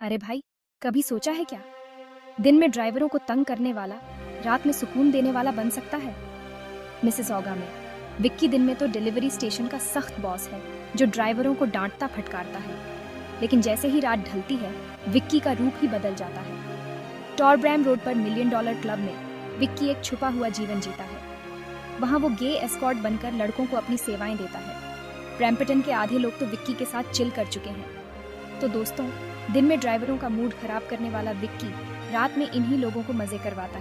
अरे भाई, कभी सोचा है क्या? दिन में ड्राइवरों को तंग करने वाला रात में सुकून देने वाला बन सकता है। मिसिसॉगा में विक्की दिन में तो डिलीवरी स्टेशन का सख्त बॉस है जो ड्राइवरों को डांटता फटकारता है, लेकिन जैसे ही रात ढलती है विक्की का रूप ही बदल जाता है। टॉरब्रैम रोड पर $1 मिलियन क्लब में विक्की एक छुपा हुआ जीवन जीता है। वहाँ वो गे एस्कॉर्ट बनकर लड़कों को अपनी सेवाएं देता है। ब्रैम्पटन के आधे लोग तो विक्की के साथ चिल कर चुके हैं। तो दोस्तों, दिन में ड्राइवरों का मूड खराब करने वाला विक्की रात में इन्हीं लोगों को मजे करवाता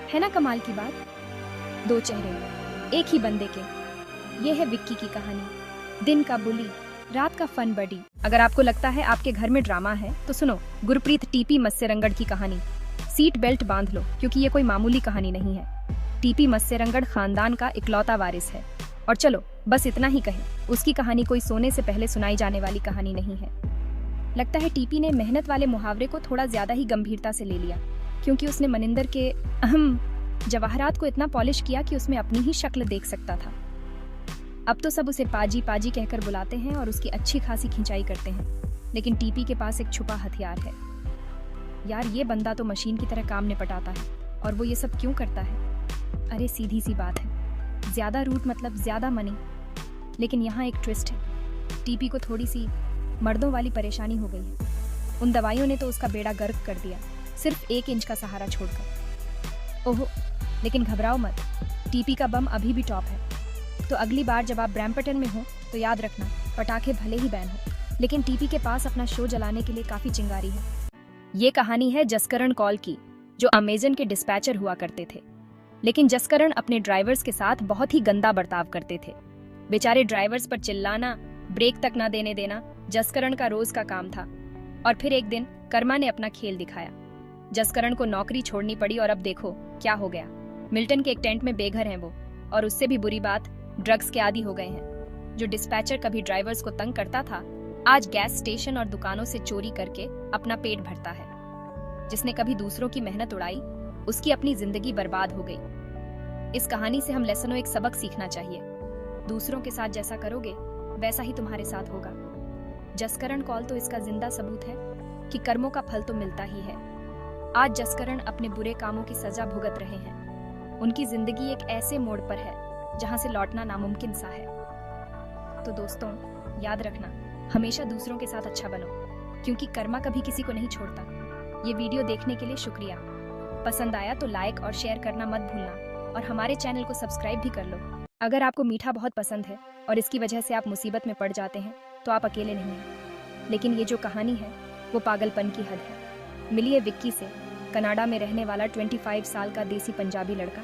है ना कमाल की बात? दो चेहरे एक ही बंदे के। ये है विक्की की कहानी, दिन का बुली, रात का फन बडी। अगर आपको लगता है आपके घर में ड्रामा है तो सुनो गुरप्रीत टीपी मत्स्यरंगड़ की कहानी। सीट बेल्ट बांध लो क्योंकि ये कोई मामूली कहानी नहीं है। टीपी मत्स्यरंगड़ खानदान का इकलौता वारिस है। और चलो बस इतना ही कहें, उसकी कहानी कोई सोने से पहले सुनाई जाने वाली कहानी नहीं है। लगता है टीपी ने मेहनत वाले मुहावरे को थोड़ा ज्यादा ही गंभीरता से ले लिया, क्योंकि उसने मनिंदर के अहम जवाहरात को इतना पॉलिश किया कि उसमें अपनी ही शक्ल देख सकता था। अब तो सब उसे पाजी पाजी कहकर बुलाते हैं और उसकी अच्छी खासी खिंचाई करते हैं, लेकिन टीपी के पास एक छुपा हथियार है। यार, ये बंदा तो मशीन की तरह काम निपटाता है, और वो ये सब क्यों करता है? अरे सीधी सी बात है, ज्यादा रूट मतलब ज्यादा मनी। लेकिन यहाँ एक ट्विस्ट है। टीपी को थोड़ी सी मर्दों वाली परेशानी हो गई है। उन दवाइयों ने तो उसका बेड़ा गर्क कर दिया, सिर्फ 1 इंच का सहारा छोड़कर। ओहो, लेकिन घबराओ मत, टीपी का बम अभी भी टॉप है। तो अगली बार जब आप ब्रैम्पटन में हो तो याद रखना, पटाखे भले ही बैन हो, लेकिन टीपी के पास अपना शो जलाने के लिए काफी चिंगारी है। ये कहानी है जसकरण कॉल की, जो अमेजन के डिस्पैचर हुआ करते थे। लेकिन जसकरण अपने ड्राइवर्स के साथ बहुत ही गंदा बर्ताव करते थे। बेचारे ड्राइवर्स पर चिल्लाना, ब्रेक तक ना देने देना जसकरण का रोज का काम था। और फिर एक दिन कर्मा ने अपना खेल दिखाया। जसकरण को नौकरी छोड़नी पड़ी और अब देखो क्या हो गया। मिल्टन के एक टेंट में बेघर हैं वो, और उससे भी बुरी बात, ड्रग्स के आदी हो गए हैं। जो डिस्पैचर कभी ड्राइवर्स को तंग करता था, आज गैस स्टेशन और दुकानों से चोरी करके अपना पेट भरता है। जिसने कभी दूसरों की मेहनत उड़ाई, उसकी अपनी जिंदगी बर्बाद हो गई। इस कहानी से हम लेसनों एक सबक सीखना चाहिए। दूसरों के साथ जैसा करोगे वैसा ही तुम्हारे साथ होगा। जसकरण कॉल तो इसका जिंदा सबूत है कि कर्मों का फल तो मिलता ही है। आज जसकरण अपने बुरे कामों की सजा भुगत रहे हैं। उनकी जिंदगी एक ऐसे मोड़ पर है जहां से लौटना नामुमकिन सा है। तो दोस्तों, याद रखना, हमेशा दूसरों के साथ अच्छा बनो, क्योंकि कर्मा कभी किसी को नहीं छोड़ता। ये वीडियो देखने के लिए शुक्रिया। पसंद आया तो लाइक और शेयर करना मत भूलना, और हमारे चैनल को सब्सक्राइब भी कर लो। अगर आपको मीठा बहुत पसंद है और इसकी वजह से आप मुसीबत में पड़ जाते हैं तो आप अकेले नहीं हैं। लेकिन ये जो कहानी है वो पागलपन की हद है। मिली है विक्की से, कनाडा में रहने वाला 25 साल का देसी पंजाबी लड़का।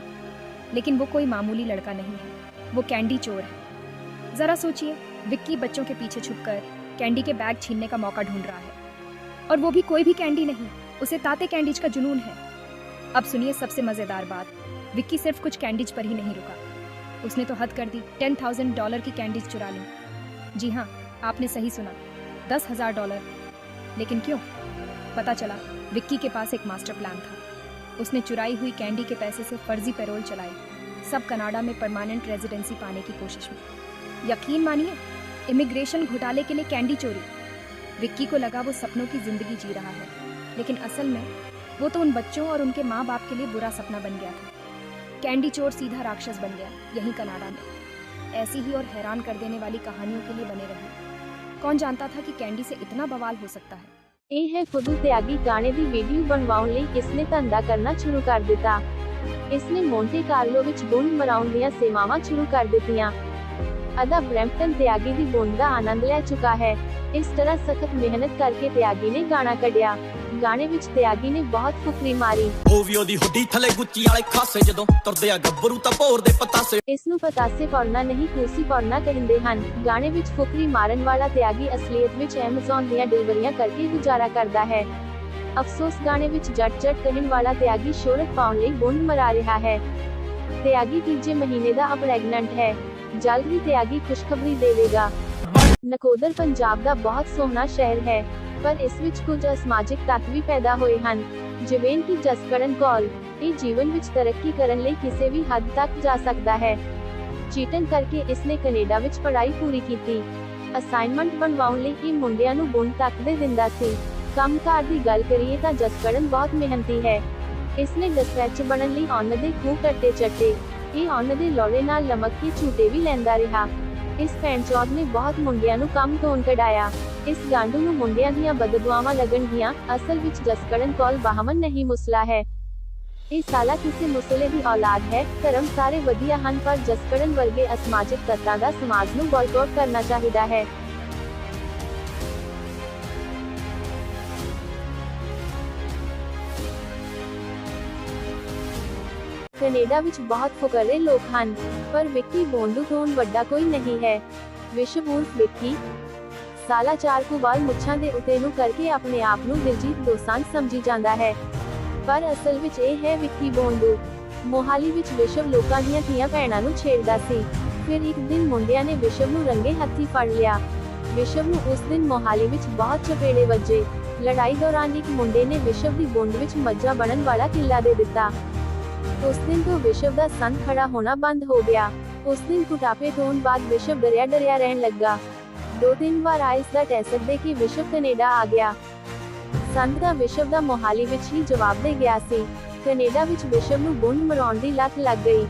लेकिन वो कोई मामूली लड़का नहीं है, वो कैंडी चोर है। जरा सोचिए, विक्की बच्चों के पीछे छुपकर कैंडी के बैग छीनने का मौका ढूंढ रहा है, और वो भी कोई भी कैंडी नहीं, उसे ताते कैंडीज का जुनून है। अब सुनिए सबसे मजेदार बात, विक्की सिर्फ कुछ कैंडीज पर ही नहीं रुका, उसने तो हद कर दी, $10,000 की कैंडीज चुरा ली। जी हाँ, आपने सही सुना, $10,000। लेकिन क्यों? पता चला विक्की के पास एक मास्टर प्लान था। उसने चुराई हुई कैंडी के पैसे से फर्जी पैरोल चलाई, सब कनाडा में परमानेंट रेजिडेंसी पाने की कोशिश में। यकीन मानिए, इमिग्रेशन घोटाले के लिए कैंडी चोरी। विक्की को लगा वो सपनों की जिंदगी जी रहा है, लेकिन असल में वो तो उन बच्चों और उनके माँ बाप के लिए बुरा सपना बन गया था। कैंडी चोर सीधा राक्षस बन गया, यहीं कनाडा में। ऐसी ही और हैरान कर देने वाली कहानियों के लिए बने रहे। कौन जानता था कि कैंडी से इतना बवाल हो सकता है। ਇਹ ਹੈ ਖੁਦ ਤਿਆਗੀ ਗਾਣੇ ਦੀ ਵੀਡੀਓ ਬਣਵਾਉਣ ਲਈ ਕਿਸਨੇ ਧੰਦਾ ਕਰਨਾ ਸ਼ੁਰੂ ਕਰ ਦਿੱਤਾ। ਇਸਨੇ ਮੌਂਟੇ ਕਾਰਲੋ ਵਿੱਚ ਬੁੰਡ ਮਰਾਉਣ ਦੀਆਂ ਸੇਵਾਵਾਂ ਸ਼ੁਰੂ ਕਰ ਦਿੱਤੀਆਂ। ਅਦਾ ਬ੍ਰੈਂਪਟਨ ਤਿਆਗੀ ਦੀ ਬੁੰਡ ਦਾ ਆਨੰਦ ਲੈ ਚੁੱਕਾ ਹੈ। ਇਸ ਤਰ੍ਹਾਂ ਸਖਤ ਮਿਹਨਤ ਕਰਕੇ ਤਿਆਗੀ ਨੇ ਗਾਣਾ ਕੱਢਿਆ। ਗਾਣੇ ਵਿੱਚ ਤਿਆਗੀ ਨੇ ਬਹੁਤ ਫੁਕਰੀ ਮਾਰੀ। ਉਹ ਵੀ ਉਹਦੀ ਹੁੱਡੀ ਥਲੇ ਗੁੱਚੀ ਵਾਲੇ ਖਾਸੇ, ਜਦੋਂ ਤੁਰਦੇ ਆ ਗੱਭਰੂ ਤਾਂ ਭੋਰ ਦੇ ਪਤਾਸੇ। ਇਸ ਨੂੰ ਪਤਾਸੇ ਪੌੜਨਾ ਨਹੀਂ, ਕੁਰਸੀ ਪੌੜਨਾ ਕਹਿੰਦੇ ਹਨ। ਗਾਣੇ ਵਿੱਚ ਫੁਕਰੀ ਮਾਰਨ ਵਾਲਾ ਤਿਆਗੀ ਅਸਲੀਅਤ ਵਿੱਚ ਐਮਾਜ਼ਨ ਦੀਆਂ ਡਿਲੀਵਰੀਆਂ ਕਰਕੇ ਗੁਜ਼ਾਰਾ ਕਰਦਾ ਹੈ। ਅਫਸੋਸ, ਗਾਣੇ ਵਿੱਚ ਜੱਟ ਕਹਿਣ ਵਾਲਾ ਤਿਆਗੀ ਸ਼ੋਹਰਤ ਪਾਉਣ ਲਈ ਬੁੰਡ ਮਰਾ ਰਿਹਾ ਹੈ। ਤਿਆਗੀ ਤੀਜੇ ਮਹੀਨੇ ਦਾ ਪ੍ਰੈਗਨੈਂਟ ਹੈ। ਜਲਦ ਹੀ ਤਿਆਗੀ ਖੁਸ਼ਖਬਰੀ ਦੇਵੇਗਾ। ਨਕੋਦਰ ਪੰਜਾਬ ਦਾ ਬਹੁਤ ਸੋਹਣਾ ਸ਼ਹਿਰ ਹੈ, ਪਰ ਇਸ ਵਿੱਚ ਕੁਝ ਅਸਮਾਜਿਕ ਤੱਤ ਵੀ ਪੈਦਾ ਹੋਏ ਹਨ, ਜਿਵੇਂ ਕਿ ਜਸਕਰਨ ਕੌਲ। ਇਹ ਜੀਵਨ ਵਿੱਚ ਤਰੱਕੀ ਕਰਨ ਲਈ ਕਿਸੇ ਵੀ ਹੱਦ ਤੱਕ ਜਾ ਸਕਦਾ ਹੈ। ਚੀਟਿੰਗ ਕਰਕੇ ਇਸਨੇ ਕੈਨੇਡਾ ਵਿੱਚ ਪੜ੍ਹਾਈ ਪੂਰੀ ਕੀਤੀ। ਅਸਾਈਨਮੈਂਟ ਬਣਵਾਉਣ ਲਈ ਇਹ ਮੁੰਡਿਆਂ ਨੂੰ ਬੁੰਡ ਤੱਕ ਦੇ ਦਿੰਦਾ ਸੀ। ਕੰਮਕਾਰ ਦੀ ਗੱਲ ਕਰੀਏ ਤਾਂ ਜਸਕਰਨ ਬਹੁਤ ਮਿਹਨਤੀ ਹੈ। ਇਸਨੇ ਡਿਸਪੈਚ ਬਣਨ ਲਈ ਉਹਨਾਂ ਦੇ ਖੂਬ ਟੱਟੇ ਚੱਟੇ। ਇਹ ਉਹਨਾਂ ਦੇ ਲੋੜੇ ਨਾਲ ਲਮਕ ਕੇ ਝੂਟੇ ਵੀ ਲੈਂਦਾ ਰਿਹਾ। ਇਸ ਪੈਂਚੌਦ ਨੇ ਬਹੁਤ ਮੁੰਡਿਆਂ ਨੂੰ ਕੰਮ ਤੋਂ ਕਢਾਇਆ। ਇਸ ਗਾਂਡੂ ਨੂੰ ਮੁੰਡਿਆਂ ਦੀਆਂ ਬਦਦੁਆਵਾਂ ਲੱਗਣਗੀਆਂ। ਅਸਲ ਵਿੱਚ ਜਸਕਰਨ ਕੋਲ ਬਾਹਮਣ ਨਹੀਂ ਮੁਸਲਾ ਹੈ। ਇਹ ਸਾਲਾ ਕਿਸੇ ਮੁਸਲੇ ਦੀ ਔਲਾਦ ਹੈ। ਧਰਮ ਸਾਰੇ ਵਧੀਆ ਹਨ, ਪਰ ਜਸਕਰਨ ਵਰਗੇ ਅਸਮਾਜਿਕ ਤੱਤਾਂ ਦਾ ਸਮਾਜ ਨੂੰ ਬਾਈਕਾਟ ਕਰਨਾ ਚਾਹੀਦਾ ਹੈ। ਕੈਨੇਡਾ ਵਿੱਚ ਬਹੁਤ ਫੁਕਰੇ ਲੋਕ ਹਨ, ਪਰ ਵਿੱਕੀ ਬੋਂਡੂ ਤੋਂ ਵੱਡਾ ਕੋਈ ਨਹੀਂ ਹੈ। ਵਿਸ਼ਵ ਉਰਫ ਵਿੱਕੀ ਸਾਲਾ 4 ਕੁ ਵਾਲ ਮੁੱਛਾਂ ਦੇ ਉੱਤੇ ਨੂੰ ਕਰਕੇ ਆਪਣੇ ਆਪ ਨੂੰ ਦਿਲਜੀਤ ਦੋਸਾਂਝ ਸਮਝੀ ਜਾਂਦਾ ਹੈ, ਪਰ ਅਸਲ ਵਿੱਚ ਇਹ ਹੈ ਵਿੱਕੀ ਬੋਂਡੂ। ਮੋਹਾਲੀ ਵਿੱਚ ਵਿਸ਼ਵ ਲੋਕਾਂ ਦੀਆਂ ਧੀਆਂ ਭੈਣਾਂ ਨੂੰ ਛੇੜਦਾ ਸੀ। ਫਿਰ ਇੱਕ ਦਿਨ ਮੁੰਡਿਆਂ ਨੇ ਵਿਸ਼ਵ ਨੂੰ ਰੰਗੇ ਹੱਥੀਂ ਫੜ ਲਿਆ। ਵਿਸ਼ਵ ਨੂੰ ਉਸ ਦਿਨ ਮੋਹਾਲੀ ਵਿੱਚ ਬਹੁਤ ਚਪੇੜੇ ਵੱਜੇ। ਲੜਾਈ ਦੌਰਾਨ ਇੱਕ ਮੁੰਡੇ ਨੇ ਵਿਸ਼ਵ ਦੀ ਬੋਂਡ ਵਿੱਚ ਮੱਝਾ ਬਣਨ ਵਾਲਾ ਕਿੱਲਾ ਦੇ ਦਿੱਤਾ। ਉਸ ਦਿਨ ਤੋਂ ਵਿਸ਼ਵ ਦਾ ਸੰਨ ਖੜਾ ਹੋਣਾ ਬੰਦ ਹੋ ਗਿਆ। ਉਸ ਦਿਨ ਕੁਟਾਪੇ ਤੋਂ ਬਾਅਦ ਵਿਸ਼ਵ ਡਰਿਆ ਰਹਿਣ ਲੱਗਾ। 2-3 ਵਾਰ ਆਇਸ ਦਾ ਟੈਸਟ ਦੇ ਕੇ ਵਿਸ਼ਵ ਕੈਨੇਡਾ ਆ ਗਿਆ। ਸੰਤ ਦਾ ਵਿਸ਼ਵ ਦਾ ਮੋਹਾਲੀ ਵਿੱਚ ਹੀ ਜਵਾਬ ਦੇ ਗਿਆ ਸੀ। ਕੈਨੇਡਾ ਵਿੱਚ ਵਿਸ਼ਵ ਨੂੰ ਬੁੰਡ ਮਰਾਉਣ ਦੀ ਲੱਤ ਲੱਗ ਗਈ।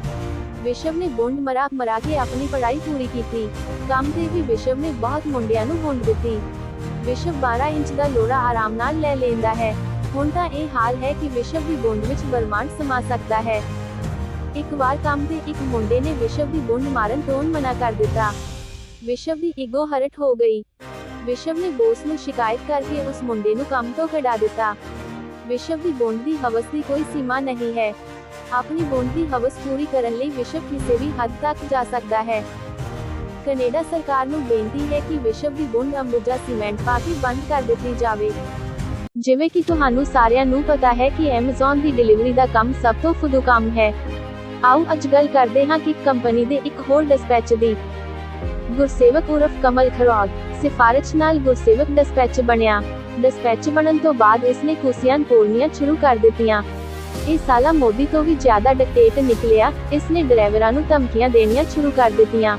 ਵਿਸ਼ਵ ਨੇ ਬੁੰਡ ਮਰਾ ਕੇ ਆਪਣੀ ਪੜ੍ਹਾਈ ਪੂਰੀ ਕੀਤੀ। ਕੰਮ ਤੇ ਵੀ ਵਿਸ਼ਵ ਨੇ ਬਹੁਤ ਮੁੰਡਿਆਂ ਨੂੰ ਬੁੰਡ ਦਿੱਤੀ। ਵਿਸ਼ਵ 12 ਇੰਚ ਦਾ ਲੋੜਾ ਆਰਾਮ ਨਾਲ ਲੈ ਲੈਂਦਾ ਹੈ। ਹੁਣ ਤਾਂ ਇਹ ਹਾਲ ਹੈ ਕਿ ਵਿਸ਼ਵ ਦੀ ਬੁੰਡ ਵਿੱਚ ਬਰਮਾਂਡ ਸਮਾ ਸਕਦਾ ਹੈ। ਇੱਕ ਵਾਰ ਕੰਮ ਤੇ ਇੱਕ ਮੁੰਡੇ ਨੇ ਵਿਸ਼ਵ ਦੀ ਬੁੰਡ ਮਾਰਨ ਤੋਂ ਮਨਾ ਕਰ ਦਿੱਤਾ। ਵਿਸ਼ਵ ਦੀ ਈਗੋ ਹਰਟ ਹੋ ਗਈ। ਵਿਸ਼ਵ ਨੇ ਬੋਸ ਨੂੰ ਸ਼ਿਕਾਇਤ ਕਰਕੇ ਉਸ ਮੁੰਡੇ ਨੂੰ ਕੰਮ ਤੋਂ ਕਢਾ ਦਿੱਤਾ। ਵਿਸ਼ਵ ਦੀ ਬੁੰਡ ਦੀ ਹਵਸ ਦੀ ਕੋਈ ਸੀਮਾ ਨਹੀਂ ਹੈ। ਆਪਣੀ ਬੁੰਡ ਦੀ ਹਵਸ ਪੂਰੀ ਕਰਨ ਲਈ ਵਿਸ਼ਵ ਕਿਸੇ ਵੀ ਹੱਦ ਤੱਕ ਜਾ ਸਕਦਾ ਹੈ। ਕੈਨੇਡਾ ਸਰਕਾਰ ਨੂੰ ਬੇਨਤੀ ਹੈ ਕਿ ਵਿਸ਼ਵ ਦੀ ਬੁੰਡ ਅੰਬੂਜਾ ਸੀਮੈਂਟ ਪਾ ਕੇ ਬੰਦ ਕਰ ਦਿੱਤੀ ਜਾਵੇ। ਜਿਵੇਂ ਕਿ ਤੁਹਾਨੂੰ ਸਾਰਿਆਂ ਨੂੰ ਪਤਾ ਹੈ ਕਿ ਐਮਾਜ਼ਨ ਦੀ ਡਿਲੀਵਰੀ ਦਾ ਕੰਮ ਸਭ ਤੋਂ ਫੁੱਦੂ ਕੰਮ ਹੈ। ਆਓ ਅੱਜ ਗੱਲ ਕਰਦੇ ਹਾਂ ਕਿ ਕੰਪਨੀ ਦੇ ਇੱਕ ਹੋਰ ਡਿਸਪੈਚ ਦੀ। ਗੁਰਸੇਵਕ ਉਰਫ ਕਮਲ ਖਰੋੜ ਸਿਫਾਰਿਸ਼ ਨਾਲ ਗੁਰਸੇਵਕ ਡਿਸਪੈਚ ਬਣਿਆ। ਡਿਸਪੈਚ ਬਣਨ ਤੋਂ ਬਾਅਦ ਇਸਨੇ ਕੁਰਸੀਆਂ ਤੋੜਨੀਆਂ ਸ਼ੁਰੂ ਕਰ ਦਿੱਤੀਆਂ। ਇਹ ਸਾਲਾ ਮੋਦੀ ਤੋਂ ਵੀ ਜ਼ਿਆਦਾ ਡਿਕਟੇਟ ਨਿਕਲਿਆ। ਇਸਨੇ ਡਰਾਈਵਰਾਂ ਨੂੰ ਧਮਕੀਆਂ ਦੇਣੀਆਂ ਸ਼ੁਰੂ ਕਰ ਦਿੱਤੀਆਂ।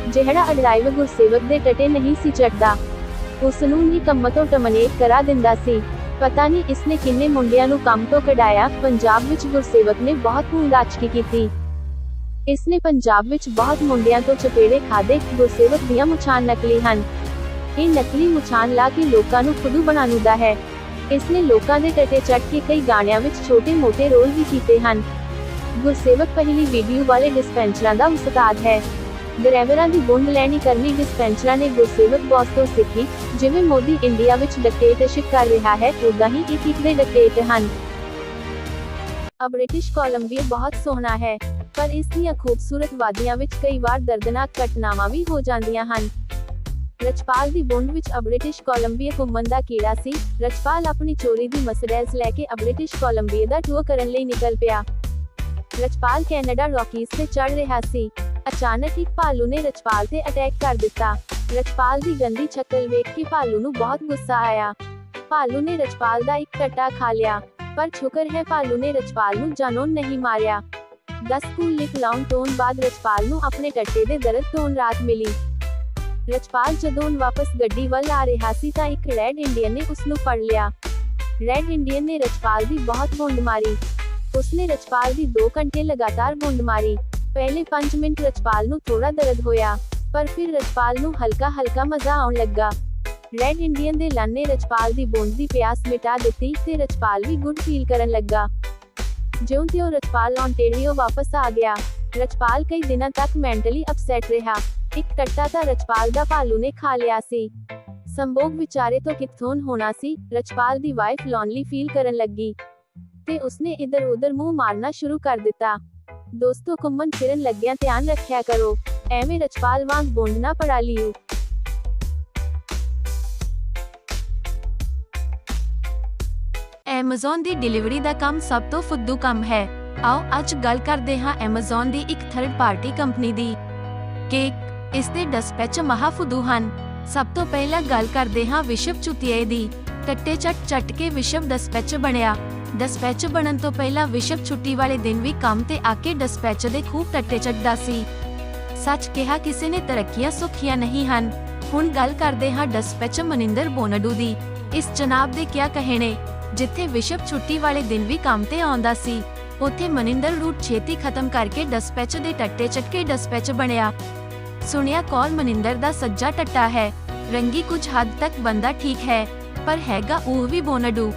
ਜਿਹੜਾ ਡਰਾਈਵਰ ਗੁਰਸੇਵਕ ਦੇ ਟੱਟੇ ਨਹੀਂ ਸੀ ਚੱਟਦਾ, ਉਸ ਨੂੰ ਹੀ ਕੰਮ ਤੋਂ ਟਰਮੀਨੇਟ ਕਰਾ ਦਿੰਦਾ ਸੀ। ਪਤਾ ਨਹੀਂ ਇਸਨੇ ਕਿੰਨੇ ਮੁੰਡਿਆਂ ਨੂੰ ਕੰਮ ਤੋਂ ਕਢਾਇਆ। ਪੰਜਾਬ ਵਿੱਚ ਗੁਰਸੇਵਕ ਨੇ ਬਹੁਤ ਗੁੰਡਾਚਕੀ ਕੀਤੀ। ਇਸਨੇ ਪੰਜਾਬ ਵਿੱਚ ਬਹੁਤ ਮੁੰਡਿਆਂ ਤੋਂ ਚਪੇੜੇ ਖਾਦੇ। ਗੁਰਸੇਵਕ ਦੀਆਂ ਮੁੱਛਾਂ ਨਕਲੀ ਹਨ। ਇਹ ਨਕਲੀ ਮੁੱਛਾਂ ਲਾ ਕੇ ਲੋਕਾਂ ਨੂੰ ਫੁੱਦੂ ਬਣਾਉਂਦਾ ਹੈ। ਇਸਨੇ ਲੋਕਾਂ ਦੇ ਟੱਟੇ ਚੱਟ ਕੇ ਕਈ ਗਾਣਿਆਂ ਵਿੱਚ ਛੋਟੇ-ਮੋਟੇ ਰੋਲ ਵੀ ਕੀਤੇ ਹਨ। ਗੁਰਸੇਵਕ ਪਹਿਲੀ ਵੀਡੀਓ ਵਾਲੇ ਡਿਸਪੈਂਚਰਾਂ ਦਾ ਉਸਤਾਦ ਹੈ। ਡਰਾਈਵਰਾਂ ਦੀ ਬੁੰਡ ਲੈਣੀ ਕਰਨੀ ਡਿਸਪੈਂਚਰਾਂ ਨੇ ਗੁਰਸੇਵਕ ਬੌਸ ਤੋਂ ਸਿੱਖੀ। ਜਿਵੇਂ ਮੋਦੀ ਇੰਡੀਆ ਵਿੱਚ ਡਿਕਟੇਟਰਸ਼ਿਪ ਕਰ ਰਿਹਾ ਹੈ, ਉਦਾਂ ਹੀ ਇੱਕ ਦੇ ਡਿਕਟੇਟ ਹਨ। ਬ੍ਰਿਟਿਸ਼ ਕੋਲੰਬੀਆ ਬਹੁਤ ਸੋਹਣਾ ਹੈ, ਪਰ ਇਸ ਦੀਆਂ ਖੂਬਸੂਰਤ ਵਾਦੀਆਂ ਵਿੱਚ ਕਈ ਵਾਰ ਦਰਦਨਾਕ ਘਟਨਾਵਾਂ ਵੀ ਹੋ ਜਾਂਦੀਆਂ ਹਨ। ਰਛਪਾਲ ਦੀ ਬੁੰਡ ਵਿੱਚ ਬ੍ਰਿਟਿਸ਼ ਕੋਲੰਬੀਆ ਘੁੰਮਣ ਦਾ ਕੀੜਾ ਸੀ। ਰਛਪਾਲ ਆਪਣੀ ਚੋਰੀ ਦੀ ਮਰਸੀਡੀਜ਼ ਲੈ ਕੇ ਬ੍ਰਿਟਿਸ਼ ਕੋਲੰਬੀਆ ਦਾ ਟੂਰ ਕਰਨ ਲਈ ਨਿਕਲ ਪਿਆ। ਰਛਪਾਲ ਕੈਨੇਡਾ ਰੌਕੀਜ਼ ਤੇ ਚੜ ਰਿਹਾ ਸੀ। ਅਚਾਨਕ ਇੱਕ ਭਾਲੂ ਨੇ ਰਛਪਾਲ ਤੇ ਅਟੈਕ ਕਰ ਦਿੱਤਾ। ਰਛਪਾਲ ਦੀ ਗੰਦੀ ਸ਼ਕਲ ਵੇਖ ਕੇ ਭਾਲੂ ਨੂੰ ਬਹੁਤ ਗੁੱਸਾ ਆਇਆ। ਭਾਲੂ ਨੇ ਰਛਪਾਲ ਦਾ ਇੱਕ ਟੱਟਾ ਖਾ ਲਿਆ, ਪਰ ਸ਼ੁਕਰ ਹੈ ਭਾਲੂ ਨੇ ਰਛਪਾਲ ਨੂੰ ਜਾਨੋਂ ਨਹੀਂ ਮਾਰਿਆ। 10 ਸਕੂਲ ਲਿਖ ਲਾਉਣ ਤੋਂ ਬਾਅਦ ਰਛਪਾਲ ਨੂੰ ਆਪਣੇ ਟੱਟੇ ਦੇ ਦਰਦ ਤੋਂ ਰਾਹਤ ਮਿਲੀ। ਰਛਪਾਲ ਜਦੋਂ ਵਾਪਸ ਗੱਡੀ ਵੱਲ ਆ ਰਿਹਾ ਸੀ ਤਾਂ ਇੱਕ ਰੈਡ ਇੰਡੀਅਨ ਨੇ ਉਸ ਨੂੰ ਫੜ ਲਿਆ। ਰੈਡ ਇੰਡੀਅਨ ਨੇ ਰਛਪਾਲ ਦੀ ਬਹੁਤ ਬੁੰਡ ਮਾਰੀ। ਉਸਨੇ ਰਛਪਾਲ ਦੀ 2 ਘੰਟੇ ਲਗਾਤਾਰ ਬੁੰਡ ਮਾਰੀ। ਪਹਿਲੇ 5 ਮਿੰਟ ਰਛਪਾਲ ਨੂੰ ਥੋੜਾ ਦਰਦ ਹੋਇਆ, ਪਰ ਫਿਰ ਰਛਪਾਲ ਨੂੰ ਹਲਕਾ ਮਜ਼ਾ ਆਉਣ ਲੱਗਾ। ਰੈਡ ਇੰਡੀਅਨ ਦੇ ਲੰਨ ਨੇ ਰਛਪਾਲ ਦੀ ਬੁੰਡ ਦੀ ਪਿਆਸ ਮਿਟਾ ਦਿੱਤੀ ਤੇ ਰਛਪਾਲ ਵੀ ਗੁੱਡ ਫੀਲ ਕਰਨ ਲੱਗਾ। ਜਿਉਂ-ਤਿਉਂ ਰਛਪਾਲ ਆਂਟੇਰੀਓ ਵਾਪਸ ਆ ਗਿਆ। ਰਛਪਾਲ ਕਈ ਦਿਨਾਂ ਤੱਕ ਮੈਂਟਲੀ ਅਪਸੈਟ ਰਿਹਾ। ਇੱਕ ਟੱਟਾ ਤਾਂ ਰਛਪਾਲ ਦਾ ਭਾਲੂ ਨੇ ਖਾ ਲਿਆ ਸੀ। ਸੰਭੋਗ ਵਿਚਾਰੇ ਤੋਂ ਕਿੱਥੋਂ ਹੋਣਾ ਸੀ। ਰਛਪਾਲ ਦੀ ਵਾਈਫ ਲੋਨਲੀ ਫੀਲ ਕਰਨ ਲੱਗੀ ਤੇ ਉਸਨੇ ਇੱਧਰ-ਉੱਧਰ ਮੂੰਹ ਮਾਰਨਾ ਸ਼ੁਰੂ ਕਰ ਦਿੱਤਾ। ਦੋਸਤੋ, ਘੁੰਮਣ ਫਿਰਨ ਲੱਗਿਆਂ ਧਿਆਨ ਰੱਖਿਆ ਕਰੋ, ਐਵੇਂ ਰਛਪਾਲ ਵਾਂਗ ਬੁੰਡ ਨਾ ਪੜਾ ਲਿਓ। ਐਮਾਜ਼ਨ ਦੀ ਡਿਲੀਵਰੀ ਦਾ ਕੰਮ ਸਭ ਤੋਂ ਫੁੱਦੂ ਕੰਮ ਹੈ। ਆਓ ਅੱਜ ਗੱਲ ਕਰਦੇ ਹਾਂ ਐਮਾਜ਼ਨ ਦੀ ਇੱਕ ਥਰਡ ਪਾਰਟੀ ਕੰਪਨੀ ਦੀ। ਕੇਕ ਇਸ ਦੇ ਡਿਸਪੈਚ ਮਹਾਫੁੱਦੂ ਹਨ। ਸਭ ਤੋਂ ਪਹਿਲਾਂ ਗੱਲ ਕਰਦੇ ਹਾਂ ਵਿਸ਼ਵ ਚੁਤੀਏ ਦੀ। ਟੱਟੇ ਚੱਟ ਕੇ ਵਿਸ਼ਵ ਡਿਸਪੈਚ ਬਣਿਆ। ਡਿਸਪੈਚ ਬਣਨ ਤੋਂ ਪਹਿਲਾਂ ਵਿਸ਼ਵ ਛੁੱਟੀ ਵਾਲੇ ਦਿਨ ਵੀ ਕੰਮ ਤੇ ਆ ਕੇ ਡਿਸਪੈਚ ਦੇ ਖੂਬ ਟੱਟੇ ਚੱਟਦਾ ਸੀ। ਸੱਚ ਕਿਹਾ, ਕਿਸੇ ਨੇ ਤਰੱਕੀਆਂ ਸੁੱਖੀਆਂ ਨਹੀਂ ਹਨ। ਹੁਣ ਗੱਲ ਕਰਦੇ ਹਾਂ ਡਿਸਪੈਚ ਮਨਿੰਦਰ ਬੋਨਡੂ ਦੀ। ਇਸ ਜਨਾਬ ਦੇ ਕਿਆ ਕਹਿਣੇ, ਜਿੱਥੇ ਵਿਸ਼ਵ ਛੁੱਟੀ ਵਾਲੇ ਦਿਨ ਵੀ ਕੰਮ ਤੇ ਆਉਂਦਾ ਸੀ, ਉੱਥੇ ਮਨਿੰਦਰ ਰੂਟ ਛੇਤੀ ਖਤਮ ਕਰਕੇ ਡਿਸਪੈਚ ਦੇ ਟੱਟੇ ਚੱਟਕੇ ਡਿਸਪੈਚ ਬਣਿਆ। ਸੁਣਿਆ ਕੌਲ ਮਨਿੰਦਰ ਦਾ ਸੱਜਾ ਟੱਟਾ ਹੈ, ਰੰਗੀ ਕੁਝ ਹੱਦ ਤੱਕ ਬੰਦਾ ਠੀਕ ਹੈ, ਪਰ ਹੈਗਾ ਉਹ ਵੀ ਬੋਨਡੂ।